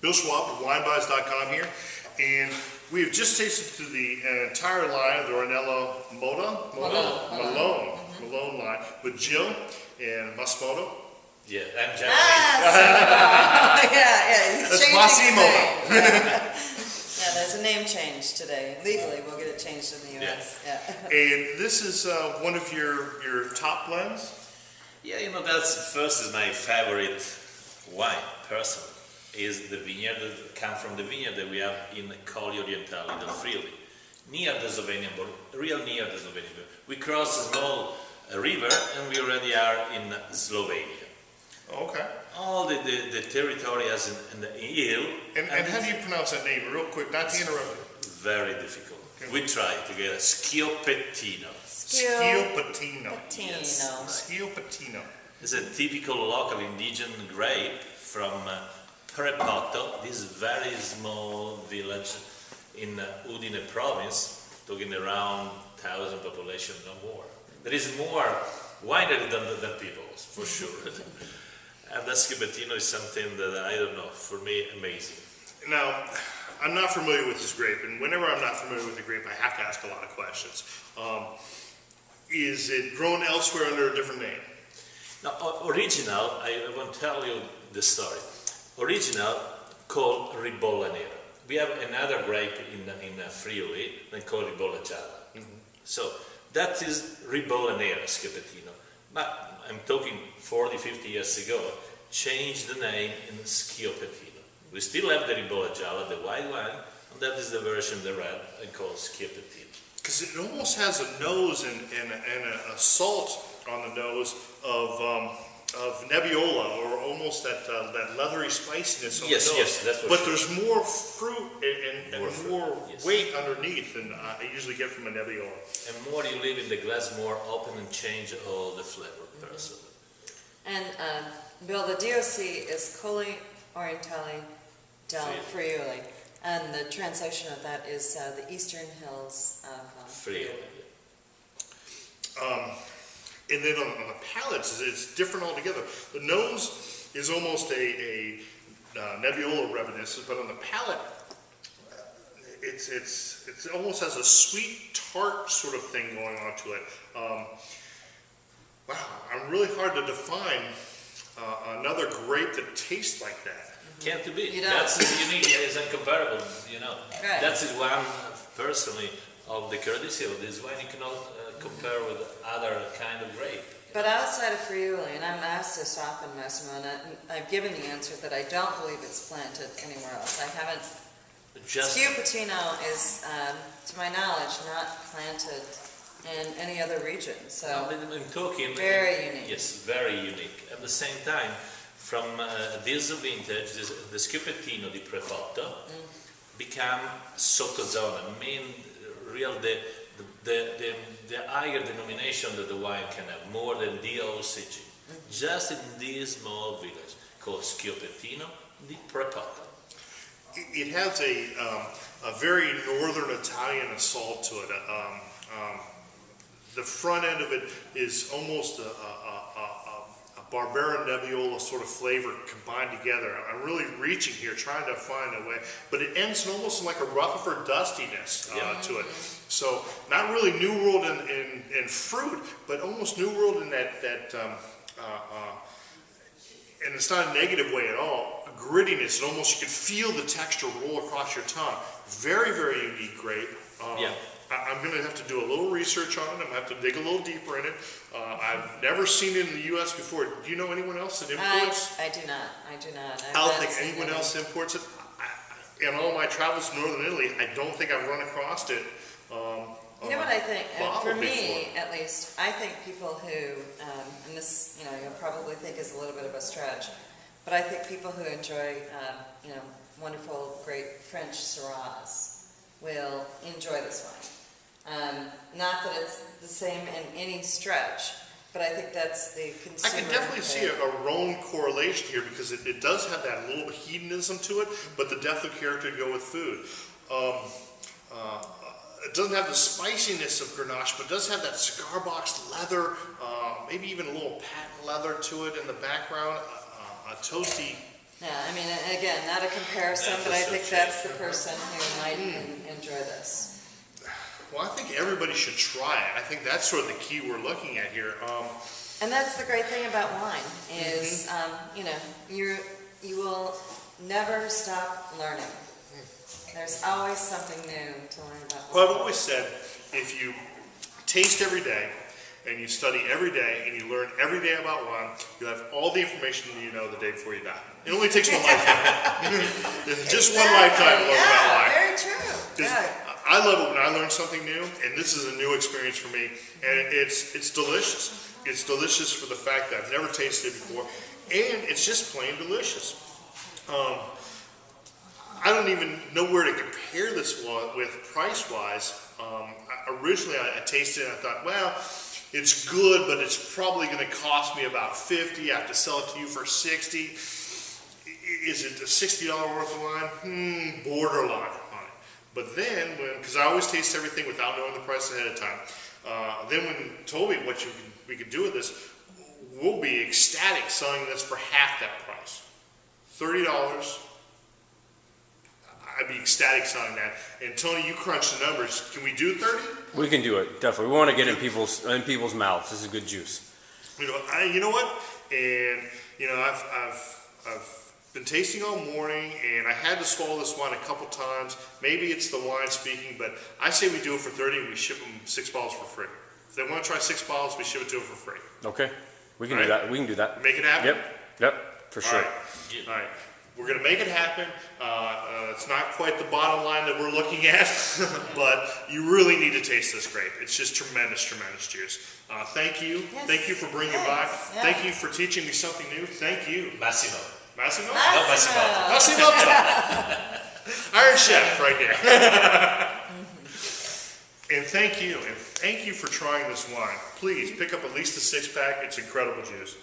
Bill Schwab with WineBuys.com here, and we have just tasted the entire line of the Ornello Malone line with Jill and Masmoto. Yeah, and Japanese. Yeah, he's That's changing Massimo. his name. Yeah, there's a name change today. Legally, we'll get it changed in the U.S. Yeah. And this is one of your top blends? Yeah, you know, that's first is my favorite wine, personally, is the vineyard that come from the vineyard that we have in Colli Orientali del Friuli, near the Slovenian border, real near the Slovenian border. We cross a small river and we already are in Slovenia. Okay. All the territory has in the hill. And how do you pronounce that name, real quick, not to interrupt? Very difficult. Okay. We try together. Schiopettino. Schiopettino. Yes. Schiopettino. It's a typical local indigenous grape from Prepotto, this very small village in Udine province, talking around 1,000 population, no more. There is more winery than people, for sure. And that Schiopettino is something that, I don't know, for me, amazing. Now, I'm not familiar with this grape, and whenever I'm not familiar with the grape, I have to ask a lot of questions. Is it grown elsewhere under a different name? Now, original, I won't tell you the story. Original called Ribolla Nera. We have another grape in Friuli called Ribolla Gialla. Mm-hmm. So that is Ribolla Nera Schiopettino. But I'm talking 40, 50 years ago, changed the name in Schiopettino. We still have the Ribolla Gialla, the white wine, and that is the version, the red, called Schiopettino. Because it almost has a nose and a salt on the nose of Nebbiolo, or almost that leathery spiciness on the nose. Yes, that's what. But there's more fruit and more yes. weight underneath than I usually get from a Nebbiolo. And more you leave in the glass, more open and change all the flavor, personally. And Bill, the DOC is Colli Orientali del Friuli, and the translation of that is the Eastern Hills of Friuli. And then on the palate, it's different altogether. The nose is almost a Nebbiolo reminiscence, but on the palate, it almost has a sweet tart sort of thing going on to it. Wow, I'm really hard to define another grape that tastes like that. Can't be. That's unique. It's incomparable. You know, right. That is one personally of the courtesy of this wine. You cannot compare with other kind of grape. But outside of Friuli, and I'm asked this often, Massimo, and I've given the answer that I don't believe it's planted anywhere else. I haven't. Schiopettino is, to my knowledge, not planted in any other region. So I'm talking very unique. Yes, very unique. At the same time, from this vintage, the Schiopettino di Prepotto become sottozona, mean real the higher denomination that the wine can have, more than DOCG. Just in this small village called Schiopettino di Prepotto. It has a very northern Italian assault to it. The front end of it is almost a Barbera Nebbiolo sort of flavor combined together. I'm really reaching here, trying to find a way, but it ends almost like a Rutherford dustiness to it. So not really New World in fruit, but almost New World in that and it's not a negative way at all, grittiness, and almost you can feel the texture roll across your tongue. Very, very unique grape. I'm going to have to do a little research on it. I'm going to have to dig a little deeper in it. I've never seen it in the U.S. before. Do you know anyone else that imports? I do not. I do not. I don't think anyone else imports it. In all my travels to Northern Italy, I don't think I've run across it. You know what I think? For me, before. at least, I think people who, and this, you'll probably think is a little bit of a stretch, but I think people who enjoy, wonderful, great French Syrahs will enjoy this wine. Not that it's the same in any stretch, but I think that's the consumer. I can definitely see a Rhone correlation here because it does have that little hedonism to it, but the depth of character to go with food. It doesn't have the spiciness of Grenache, but it does have that cigar box leather, maybe even a little patent leather to it in the background, a toasty Yeah, I mean, again, not a comparison, but I think that's the person who might enjoy this. Well, I think everybody should try it. I think that's sort of the key we're looking at here. And that's the great thing about wine is, you know, you will never stop learning. There's always something new to learn about wine. Well, I've always said, if you taste every day, and you study every day, and you learn every day about wine, you'll have all the information you know the day before you die. It only takes one lifetime. Just one lifetime to learn about wine. Very true. Yeah. I love it when I learn something new, and this is a new experience for me, and it's delicious. It's delicious for the fact that I've never tasted it before, and it's just plain delicious. I don't even know where to compare this with price-wise. Originally, I tasted it and I thought, well, it's good, but it's probably going to cost me about $50. I have to sell it to you for $60. Is it a $60 worth of wine? Borderline on it. But then, because I always taste everything without knowing the price ahead of time, then when you told me what we could do with this, we'll be ecstatic selling this for half that price. $30. I'd be ecstatic selling that. And Tony, you crunch the numbers. Can we do 30? We can do it, definitely. We want to get in people's mouths. This is good juice. You know what? And you know, I've been tasting all morning, and I had to swallow this wine a couple times. Maybe it's the wine speaking, but I say we do it for 30, and we ship them 6 bottles for free. If they want to try 6 bottles, we ship it to them for free. Okay, we can do that. We can do that. Make it happen. Yep, for sure. All right. We're going to make it happen. It's not quite the bottom line that we're looking at, but you really need to taste this grape. It's just tremendous, tremendous juice. Thank you. Yes. Thank you for bringing it by. Yeah. Thank you for teaching me something new. Thank you. Massimo. Massimo? No, Massimo. Massimo. Iron Chef right here. And thank you. And thank you for trying this wine. Please pick up at least a 6-pack. It's incredible juice.